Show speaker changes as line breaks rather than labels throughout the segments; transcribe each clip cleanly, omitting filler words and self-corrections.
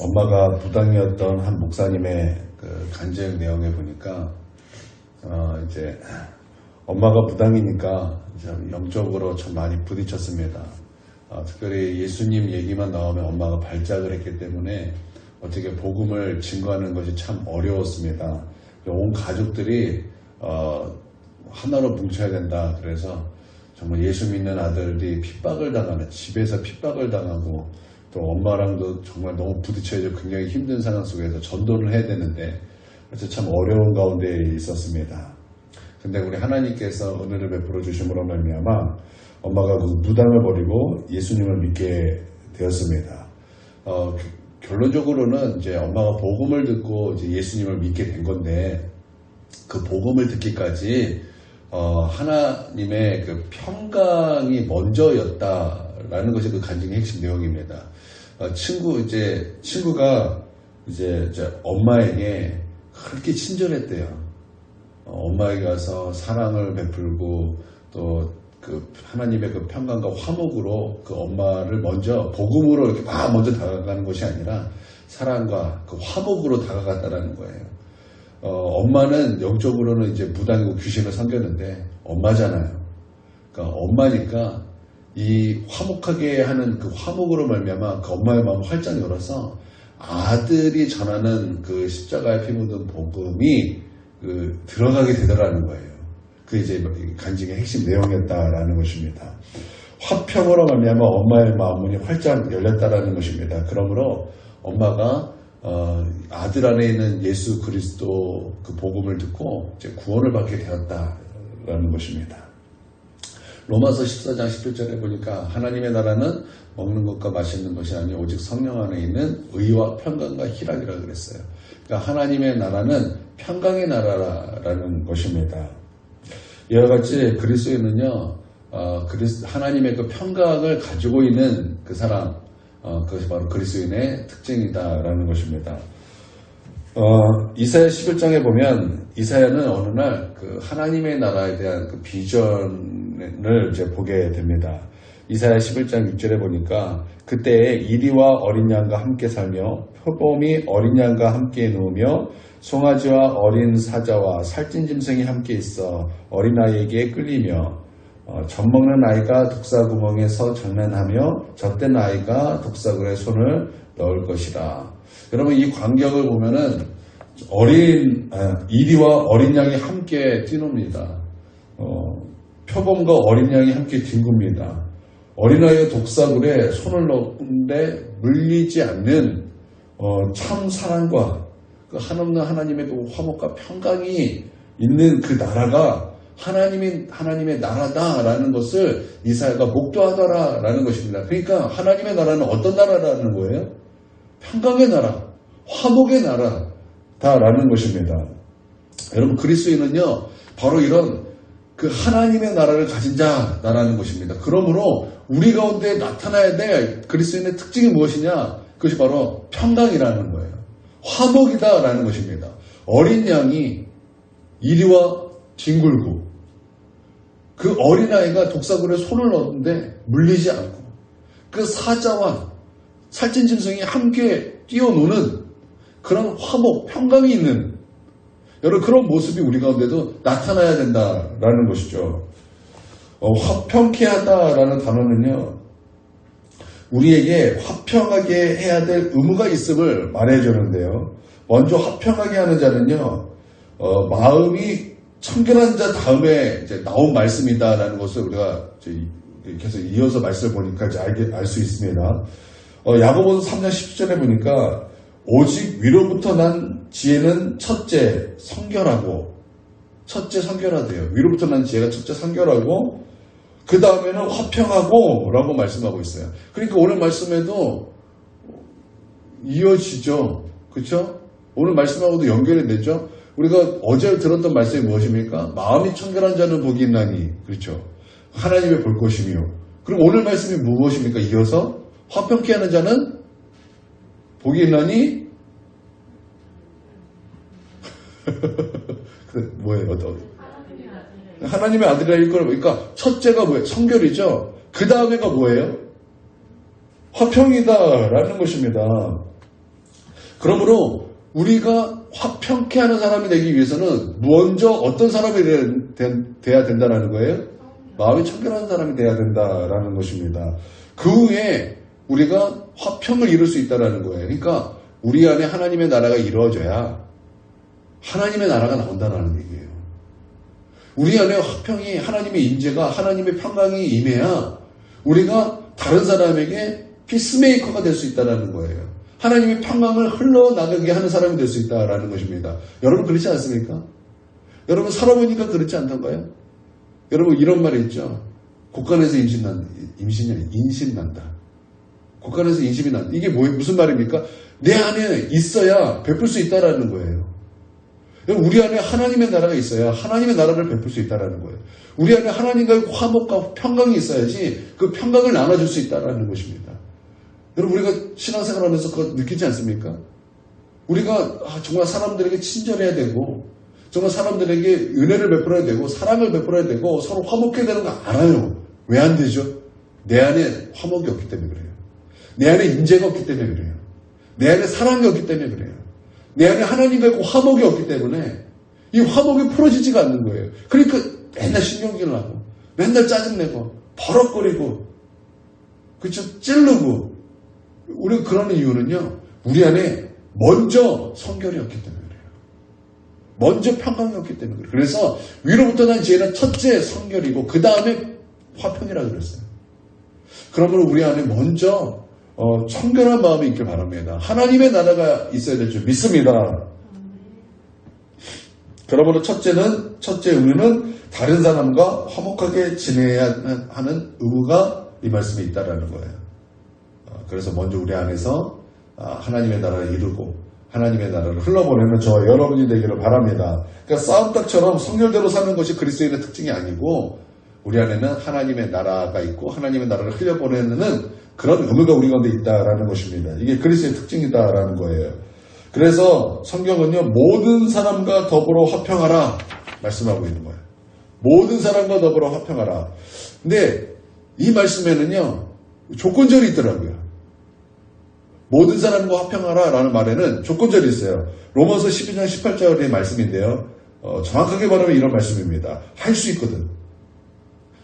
엄마가 부당이었던 한 목사님의 그 간증 내용에 보니까 이제 엄마가 무당이니까 영적으로 참 많이 부딪혔습니다. 특별히 예수님 얘기만 나오면 엄마가 발작을 했기 때문에 어떻게 복음을 증거하는 것이 참 어려웠습니다. 온 가족들이 하나로 뭉쳐야 된다. 그래서 정말 예수 믿는 아들들이 핍박을 당하는, 집에서 핍박을 당하고 또 엄마랑도 정말 너무 부딪혀서 굉장히 힘든 상황 속에서 전도를 해야 되는데 그래서 참 어려운 가운데 있었습니다. 근데 우리 하나님께서 은혜를 베풀어 주심으로 말미암아 엄마가 그 무당을 버리고 예수님을 믿게 되었습니다. 결론적으로는 이제 엄마가 복음을 듣고 이제 예수님을 믿게 된 건데 그 복음을 듣기까지 하나님의 그 평강이 먼저였다라는 것이 그 간증의 핵심 내용입니다. 친구가 이제 엄마에게 그렇게 친절했대요. 엄마에게 가서 사랑을 베풀고 또 그 하나님의 그 평강과 화목으로 그 엄마를 먼저 복음으로 이렇게 막 먼저 다가가는 것이 아니라 사랑과 그 화목으로 다가갔다라는 거예요. 엄마는 영적으로는 이제 무당이고 귀신을 섬겼는데 엄마잖아요. 그러니까 엄마니까 이 화목하게 하는 그 화목으로 말미암아 그 엄마의 마음을 활짝 열어서 아들이 전하는 그 십자가에 피 묻은 복음이 들어가게 되더라는 거예요. 그 이제 간증의 핵심 내용이었다라는 것입니다. 화평으로 말미암아 엄마의 마음문이 활짝 열렸다라는 것입니다. 그러므로 엄마가 아들 안에 있는 예수 그리스도 그 복음을 듣고 이제 구원을 받게 되었다라는 것입니다. 로마서 14장 11절에 보니까 하나님의 나라는 먹는 것과 마시는 것이 아니라 오직 성령 안에 있는 의와 평강과 희락이라고 그랬어요. 그러니까 하나님의 나라는 평강의 나라라는 것입니다. 이와 같이 그리스도인은요, 하나님의 그 평강을 가지고 있는 그 사람, 그것이 바로 그리스도인의 특징이다라는 것입니다. 이사야 11장에 보면 이사야는 어느 날 그 하나님의 나라에 대한 그 비전을 이제 보게 됩니다. 이사야 11장 6절에 보니까 그때에 이리와 어린 양과 함께 살며 표범이 어린 양과 함께 누우며 송아지와 어린 사자와 살찐 짐승이 함께 있어 어린아이에게 끌리며 젖먹는 아이가 독사구멍에서 장난하며 젖된 아이가 독사굴에 손을 넣을 것이라. 여러분 이 광경을 보면은 이리와 어린 양이 함께 뛰놉니다. 표범과 어린 양이 함께 뒹굽니다. 어린아이가 독사굴에 손을 넣는데 물리지 않는 참 사랑과 그 한없는 하나님의 그 화목과 평강이 있는 그 나라가 하나님의 나라다라는 것을 이사야가 목도하더라라는 것입니다. 그러니까 하나님의 나라는 어떤 나라라는 거예요? 평강의 나라, 화목의 나라다라는 것입니다. 여러분 그리스도인은요 바로 이런 그 하나님의 나라를 가진 자라는 것입니다. 그러므로 우리 가운데 나타나야 될 그리스도인의 특징이 무엇이냐? 그것이 바로 평강이라는 거예요. 화목이다라는 것입니다. 어린 양이 이리와 뒹굴고 그 어린아이가 독사굴에 손을 넣었는데 물리지 않고 그 사자와 살찐 짐승이 함께 뛰어노는 그런 화목, 평강이 있는 여러분 그런 모습이 우리 가운데도 나타나야 된다라는 것이죠. 화평케 하다라는 단어는요. 우리에게 화평하게 해야 될 의무가 있음을 말해주는데요. 먼저 화평하게 하는 자는요. 마음이 청결한 자 다음에 이제 나온 말씀이다라는 것을 우리가 계속 이어서 말씀을 보니까 이제 알 수 있습니다. 야고보서 3장 10절에 보니까 오직 위로부터 난 지혜는 첫째 성결하대요. 위로부터 난 지혜가 첫째 성결하고 그 다음에는 화평하고 라고 말씀하고 있어요. 그러니까 오늘 말씀에도 이어지죠. 그렇죠? 오늘 말씀하고도 연결이 되죠. 우리가 어제 들었던 말씀이 무엇입니까? 마음이 청결한 자는 복이 있나니. 그렇죠? 하나님의 볼 것이며. 그럼 오늘 말씀이 무엇입니까? 이어서 화평케 하는 자는 복이 있나니? 뭐예요? 하나님의 아들이라 일컬어. 그러니까 첫째가 뭐예요? 성결이죠. 그 다음에가 뭐예요? 화평이다라는 것입니다. 그러므로 우리가 화평케 하는 사람이 되기 위해서는 먼저 어떤 사람이 돼야 된다는 거예요? 마음이 청결한 사람이 돼야 된다라는 것입니다. 그 후에 우리가 화평을 이룰 수 있다는 거예요. 그러니까 우리 안에 하나님의 나라가 이루어져야 하나님의 나라가 나온다는 얘기예요. 우리 안에 화평이, 하나님의 임재가, 하나님의 평강이 임해야 우리가 다른 사람에게 피스메이커가 될 수 있다는 거예요. 하나님의 평강을 흘러나가게 하는 사람이 될 수 있다는 것입니다. 여러분 그렇지 않습니까? 여러분 살아보니까 그렇지 않던가요? 여러분 이런 말이 있죠. 곳간에서 인신난다. 곳간에서 인심이 난다. 이게 무슨 말입니까? 내 안에 있어야 베풀 수 있다는 거예요. 우리 안에 하나님의 나라가 있어야 하나님의 나라를 베풀 수 있다는 거예요. 우리 안에 하나님과의 화목과 평강이 있어야지 그 평강을 나눠줄 수 있다는 것입니다. 여러분 우리가 신앙생활하면서 그거 느끼지 않습니까? 우리가 정말 사람들에게 친절해야 되고 정말 사람들에게 은혜를 베풀어야 되고 사랑을 베풀어야 되고 서로 화목해야 되는 거 알아요. 왜 안 되죠? 내 안에 화목이 없기 때문에 그래요. 내 안에 임재가 없기 때문에 그래요. 내 안에 사랑이 없기 때문에 그래요. 내 안에 하나님과 화목이 없기 때문에 이 화목이 풀어지지가 않는 거예요. 그러니까 맨날 신경질 나고 맨날 짜증내고 버럭거리고 그쵸? 찌르고 우리가 그러는 이유는요. 우리 안에 먼저 성결이 없기 때문에 그래요. 먼저 평강이 없기 때문에 그래요. 그래서 위로부터 난 지혜는 첫째 성결이고 그 다음에 화평이라고 그랬어요. 그러므로 우리 안에 먼저 청결한 마음이 있길 바랍니다. 하나님의 나라가 있어야 될 줄 믿습니다. 그러므로 첫째 의무는 다른 사람과 화목하게 지내야 하는 의무가 이 말씀에 있다라는 거예요. 그래서 먼저 우리 안에서 하나님의 나라를 이루고 하나님의 나라를 흘러보내는 저와 여러분이 되기를 바랍니다. 그러니까 싸움닭처럼 성결대로 사는 것이 그리스도인의 특징이 아니고 우리 안에는 하나님의 나라가 있고 하나님의 나라를 흘려보내는 그런 의무가 우리 가운데 있다라는 것입니다. 이게 그리스도의 특징이다라는 거예요. 그래서 성경은요. 모든 사람과 더불어 화평하라 말씀하고 있는 거예요. 모든 사람과 더불어 화평하라. 근데 이 말씀에는요. 조건절이 있더라고요. 모든 사람과 화평하라 라는 말에는 조건절이 있어요. 로마서 12장 18절의 말씀인데요. 정확하게 말하면 이런 말씀입니다. 할 수 있거든.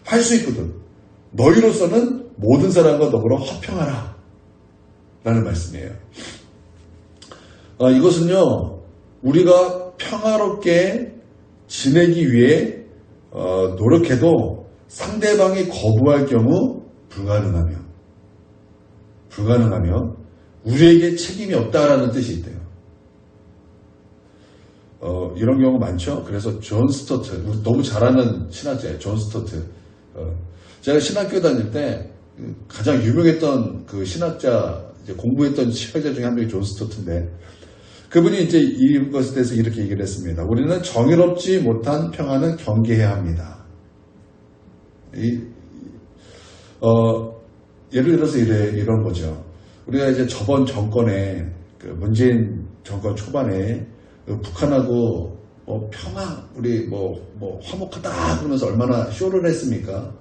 할 수 있거든. 너희로서는 모든 사람과 더불어 화평하라 라는 말씀이에요. 이것은요. 우리가 평화롭게 지내기 위해 노력해도 상대방이 거부할 경우 불가능하며 우리에게 책임이 없다라는 뜻이 있대요. 이런 경우 많죠. 그래서 존 스토트 너무 잘하는 신학자예요. 존 스토트. 제가 신학교 다닐 때 가장 유명했던 그 신학자 이제 공부했던 신학자 중에 한 명이 존 스토트인데 그분이 이제 이것에 대해서 이렇게 얘기를 했습니다. 우리는 정의롭지 못한 평화는 경계해야 합니다. 예를 들어서 이런 거죠. 우리가 이제 저번 정권에 그 문재인 정권 초반에 북한하고 평화 우리 화목하다 그러면서 얼마나 쇼를 했습니까?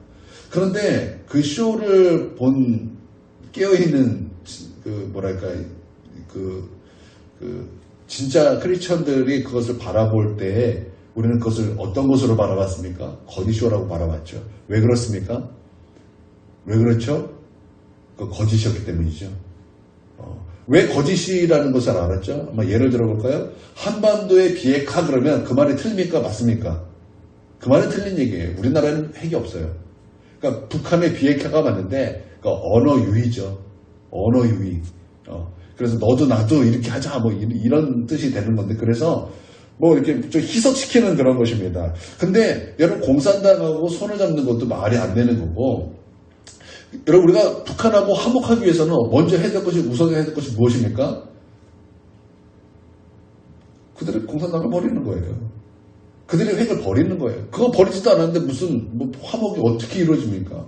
그런데 그 쇼를 본 깨어있는 진짜 크리스천들이 그것을 바라볼 때 우리는 그것을 어떤 것으로 바라봤습니까? 거짓쇼라고 바라봤죠. 왜 그렇습니까? 왜 그렇죠? 그 거짓이었기 때문이죠. 왜 거짓이라는 것을 알았죠? 한번 예를 들어볼까요? 한반도의 비핵화 그러면 그 말이 틀립니까? 맞습니까? 그 말은 틀린 얘기예요. 우리나라는 핵이 없어요. 그러니까 북한의 비핵화가 맞는데 그러니까 언어 유희죠. 언어 유희. 그래서 너도 나도 이렇게 하자 이런 뜻이 되는 건데 그래서 이렇게 좀 희석시키는 그런 것입니다. 근데 여러분 공산당하고 손을 잡는 것도 말이 안 되는 거고 여러분 우리가 북한하고 화목하기 위해서는 먼저 해야 될 것이 우선해야 될 것이 무엇입니까? 그들이 공산당을 버리는 거예요. 그들이 핵을 버리는 거예요. 그거 버리지도 않았는데 무슨 화목이 어떻게 이루어집니까?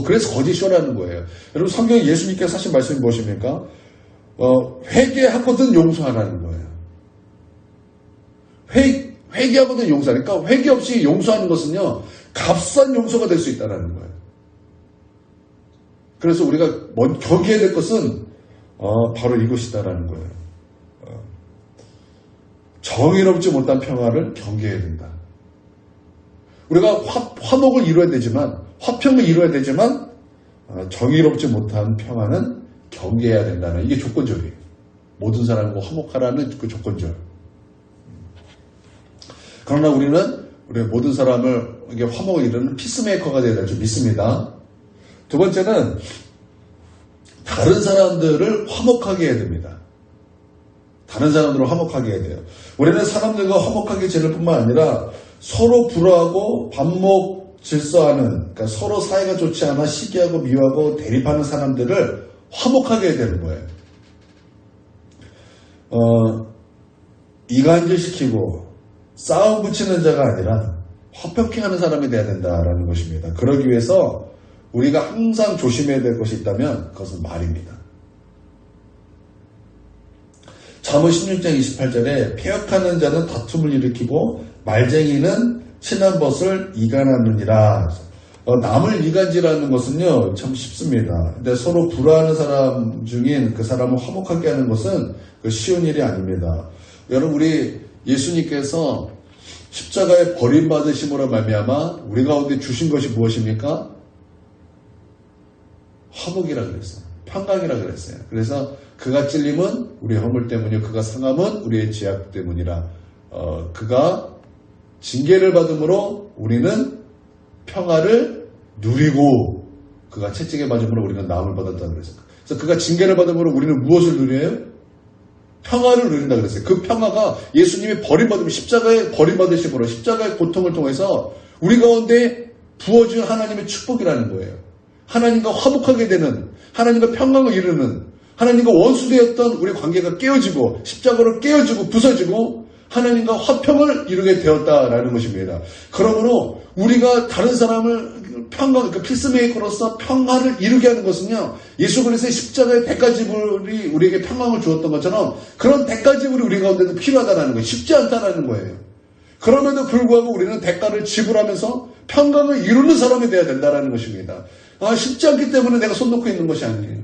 그래서 거짓쇼라는 거예요. 여러분 성경에 예수님께서 하신 말씀이 무엇입니까? 회개하거든 용서하라는 거예요. 회개하거든 용서하니까 그러니까 회개 없이 용서하는 것은요 값싼 용서가 될 수 있다는 거예요. 그래서 우리가 경계해야 될 것은 바로 이것이다라는 거예요. 정의롭지 못한 평화를 경계해야 된다. 우리가 화목을 이루어야 되지만, 화평을 이루어야 되지만 정의롭지 못한 평화는 경계해야 된다는, 이게 조건적이에요. 모든 사람과 화목하라는 그 조건적. 그러나 우리는 우리 모든 사람을 이게 화목을 이루는 피스메이커가 되어야 될 줄 믿습니다. 두 번째는 다른 사람들을 화목하게 해야 됩니다. 다른 사람들을 화목하게 해야 돼요. 우리는 사람들과 화목하게 지낼 뿐만 아니라 서로 불화하고 반목 질서하는, 그러니까 서로 사이가 좋지 않아 시기하고 미워하고 대립하는 사람들을 화목하게 해야 되는 거예요. 이간질시키고 싸움 붙이는 자가 아니라 화평케 하는 사람이 돼야 된다라는 것입니다. 그러기 위해서 우리가 항상 조심해야 될 것이 있다면 그것은 말입니다. 잠언 16장 28절에 폐역하는 자는 다툼을 일으키고 말쟁이는 친한 벗을 이간하느니라. 남을 이간질하는 것은요 참 쉽습니다. 근데 서로 불화하는 사람 중인 그 사람을 화목하게 하는 것은 쉬운 일이 아닙니다. 여러분, 우리 예수님께서 십자가에 버림받으심으로 말미암아 우리 가운데 주신 것이 무엇입니까? 화목이라 그랬어요. 평강이라 그랬어요. 그래서 그가 찔림은 우리의 허물 때문이요, 그가 상함은 우리의 죄악 때문이라. 그가 징계를 받음으로 우리는 평화를 누리고 그가 채찍에 맞음으로 우리는 나음을 받았다 그랬어요. 그래서 그가 징계를 받음으로 우리는 무엇을 누려요? 평화를 누린다 그랬어요. 그 평화가 예수님이 버림받으면 십자가에 버림받으심으로 십자가의 고통을 통해서 우리 가운데 부어준 하나님의 축복이라는 거예요. 하나님과 화목하게 되는, 하나님과 평강을 이루는, 하나님과 원수되었던 우리 관계가 깨어지고 십자가로 깨어지고 부서지고 하나님과 화평을 이루게 되었다라는 것입니다. 그러므로 우리가 다른 사람을 평강, 그러니까 피스메이커로서 평화를 이루게 하는 것은요, 예수 그리스도의 십자가의 대가지불이 우리에게 평강을 주었던 것처럼 그런 대가지불이 우리 가운데도 필요하다는 거예요. 쉽지 않다는 거예요. 그럼에도 불구하고 우리는 대가를 지불하면서 평강을 이루는 사람이 되어야 된다는 것입니다. 쉽지 않기 때문에 내가 손 놓고 있는 것이 아니에요.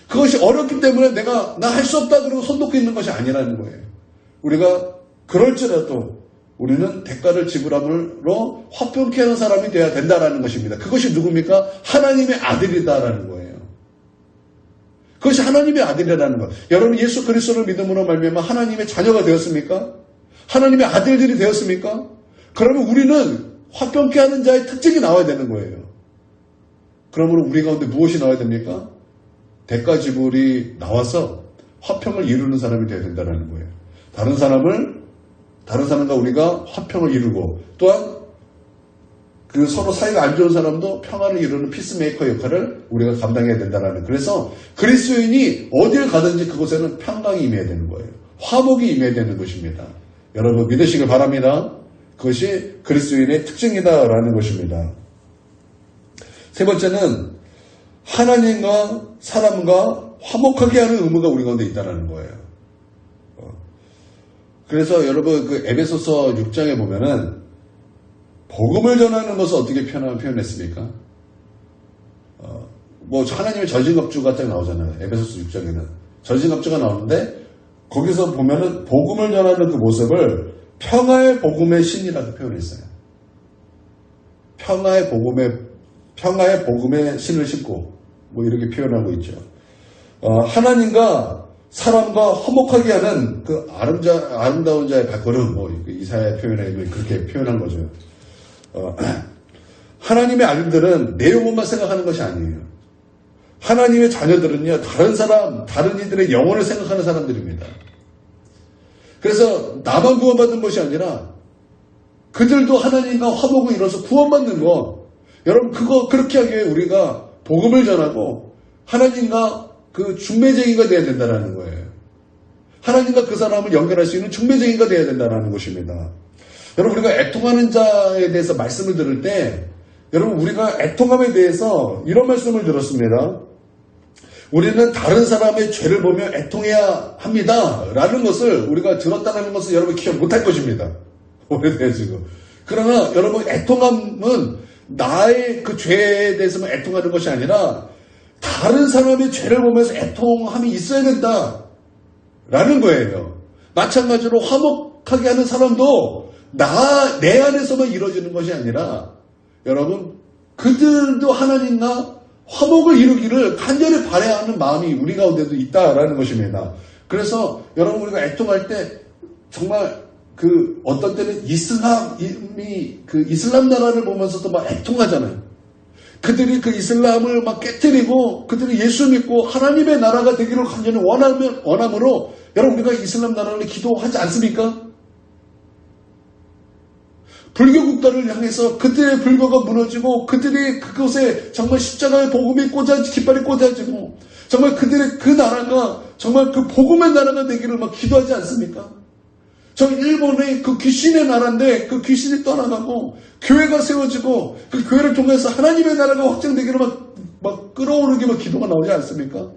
그것이 어렵기 때문에 나 할 수 없다 그러고 손 놓고 있는 것이 아니라는 거예요. 우리가 그럴지라도 우리는 대가를 지불함으로 화평케 하는 사람이 되어야 된다는 것입니다. 그것이 누굽니까? 하나님의 아들이다라는 거예요. 그것이 하나님의 아들이라는 거예요. 여러분, 예수 그리스도를 믿음으로 말미암아 하나님의 자녀가 되었습니까? 하나님의 아들들이 되었습니까? 그러면 우리는 화평케 하는 자의 특징이 나와야 되는 거예요. 그러므로 우리 가운데 무엇이 나와야 됩니까? 대가 지불이 나와서 화평을 이루는 사람이 되어야 된다는 거예요. 다른 사람과 우리가 화평을 이루고, 또한 그 서로 사이가 안 좋은 사람도 평화를 이루는 피스메이커 역할을 우리가 감당해야 된다는. 그래서 그리스도인이 어딜 가든지 그곳에는 평강이 임해야 되는 거예요. 화목이 임해야 되는 것입니다. 여러분 믿으시길 바랍니다. 그것이 그리스도인의 특징이다라는 것입니다. 세 번째는 하나님과 사람과 화목하게 하는 의무가 우리 가운데 있다는 거예요. 그래서 여러분 그 에베소서 6장에 보면은 복음을 전하는 것을 어떻게 표현했습니까? 하나님의 전신갑주가 딱 나오잖아요. 에베소서 6장에는 전신갑주가 나오는데 거기서 보면은 복음을 전하는 그 모습을 평화의 복음의 신이라고 표현했어요. 평화의 복음의 신을 신고 이렇게 표현하고 있죠. 하나님과 사람과 화목하게 하는 그 아름다운 자의 발걸음, 이사야 표현에 그렇게 표현한 거죠. 하나님의 아들들은 내용만 생각하는 것이 아니에요. 하나님의 자녀들은요, 다른 이들의 영혼을 생각하는 사람들입니다. 그래서 나만 구원받는 것이 아니라 그들도 하나님과 화목을 이뤄서 구원받는 것. 여러분, 그렇게 하기 위해 우리가 복음을 전하고 하나님과 그 중매쟁이가 되어야 된다는 거예요. 하나님과 그 사람을 연결할 수 있는 중매쟁이가 되어야 된다는 것입니다. 여러분, 우리가 애통하는 자에 대해서 말씀을 들을 때, 여러분, 우리가 애통함에 대해서 이런 말씀을 들었습니다. 우리는 다른 사람의 죄를 보며 애통해야 합니다. 라는 것을 우리가 들었다는 것을 여러분 기억 못할 것입니다. 오래돼지고. 그러나 여러분, 애통함은 나의 그 죄에 대해서만 애통하는 것이 아니라 다른 사람의 죄를 보면서 애통함이 있어야 된다라는 거예요. 마찬가지로 화목하게 하는 사람도 내 안에서만 이루어지는 것이 아니라 여러분 그들도 하나님과 화목을 이루기를 간절히 바라하는 마음이 우리 가운데도 있다라는 것입니다. 그래서 여러분 우리가 애통할 때 정말 어떤 때는 이슬람 나라를 보면서도 막 애통하잖아요. 그들이 그 이슬람을 막 깨뜨리고 그들이 예수 믿고 하나님의 나라가 되기를 간절히 원함으로 여러분 우리가 이슬람 나라를 기도하지 않습니까? 불교 국가를 향해서 그들의 불교가 무너지고 그들이 그곳에 정말 십자가의 복음이 깃발이 꽂아지고 정말 그들의 그 나라가 정말 그 복음의 나라가 되기를 막 기도하지 않습니까? 저 일본의 그 귀신의 나라인데 그 귀신이 떠나가고 교회가 세워지고 그 교회를 통해서 하나님의 나라가 확장되기를 막 끌어오르게 막 기도가 나오지 않습니까?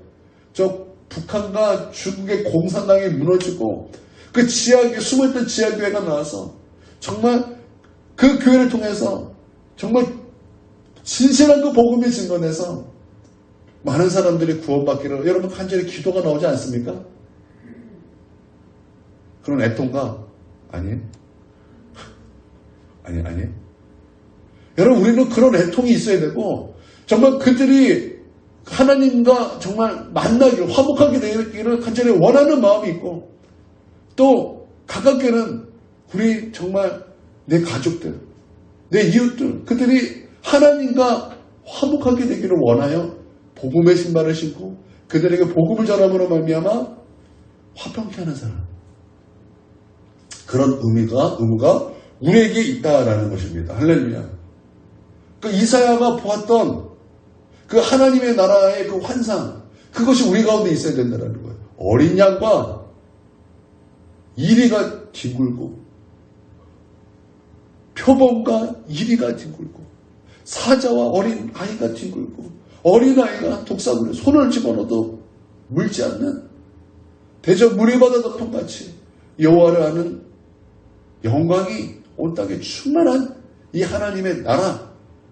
저 북한과 중국의 공산당이 무너지고 그 숨어있던 지하교회가 나와서 정말 그 교회를 통해서 정말 진실한 그 복음이 증거내서 많은 사람들이 구원받기를 여러분 간절히 기도가 나오지 않습니까? 그런 애통가 아니에요? 아니에요? 여러분 우리는 그런 애통이 있어야 되고 정말 그들이 하나님과 정말 만나기를 화목하게 되기를 간절히 원하는 마음이 있고 또 가깝게는 우리 정말 내 가족들, 내 이웃들 그들이 하나님과 화목하게 되기를 원하여 복음의 신발을 신고 그들에게 복음을 전함으로 말미암아 화평케 하는 사람 그런 의무가 우리에게 있다라는 것입니다. 할렐루야. 그 이사야가 보았던 그 하나님의 나라의 그 환상 그것이 우리 가운데 있어야 된다는 거예요. 어린 양과 이리가 뒹굴고 표범과 이리가 뒹굴고 사자와 어린 아이가 뒹굴고 어린 아이가 독사물에 손을 집어넣어도 물지 않는 대저 물이 바다 덮음같이 여호와를 아는 영광이 온 땅에 충만한 이 하나님의 나라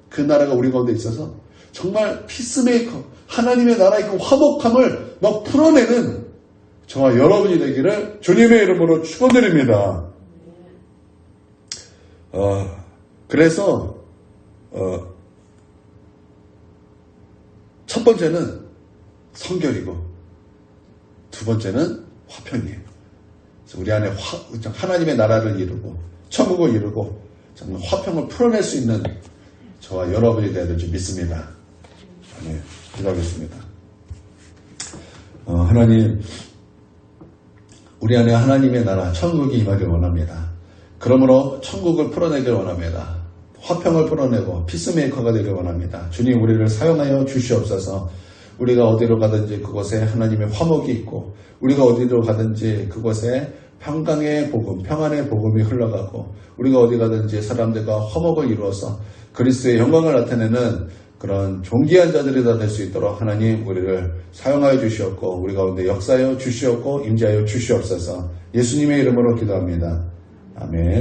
그 나라가 우리 가운데 있어서 정말 피스메이커 하나님의 나라의 그 화목함을 막 풀어내는 저와 여러분이 되기를 주님의 이름으로 축원드립니다. 그래서 첫 번째는 성결이고 두 번째는 화평이에요. 그래서 우리 안에 하나님의 나라를 이루고 천국을 이루고 정말 화평을 풀어낼 수 있는 저와 여러분이 되어야 될 줄 믿습니다. 네, 기도하겠습니다. 하나님 우리 안에 하나님의 나라 천국이 임하길 원합니다. 그러므로 천국을 풀어내길 원합니다. 화평을 풀어내고 피스메이커가 되길 원합니다. 주님 우리를 사용하여 주시옵소서. 우리가 어디로 가든지 그곳에 하나님의 화목이 있고 우리가 어디로 가든지 그곳에 평강의 복음, 평안의 복음이 흘러가고 우리가 어디 가든지 사람들과 화목을 이루어서 그리스도의 영광을 나타내는 그런 존귀한 자들이 다 될 수 있도록 하나님 우리를 사용하여 주시옵고 우리 가운데 역사하여 주시옵고 임재하여 주시옵소서. 예수님의 이름으로 기도합니다. 아멘.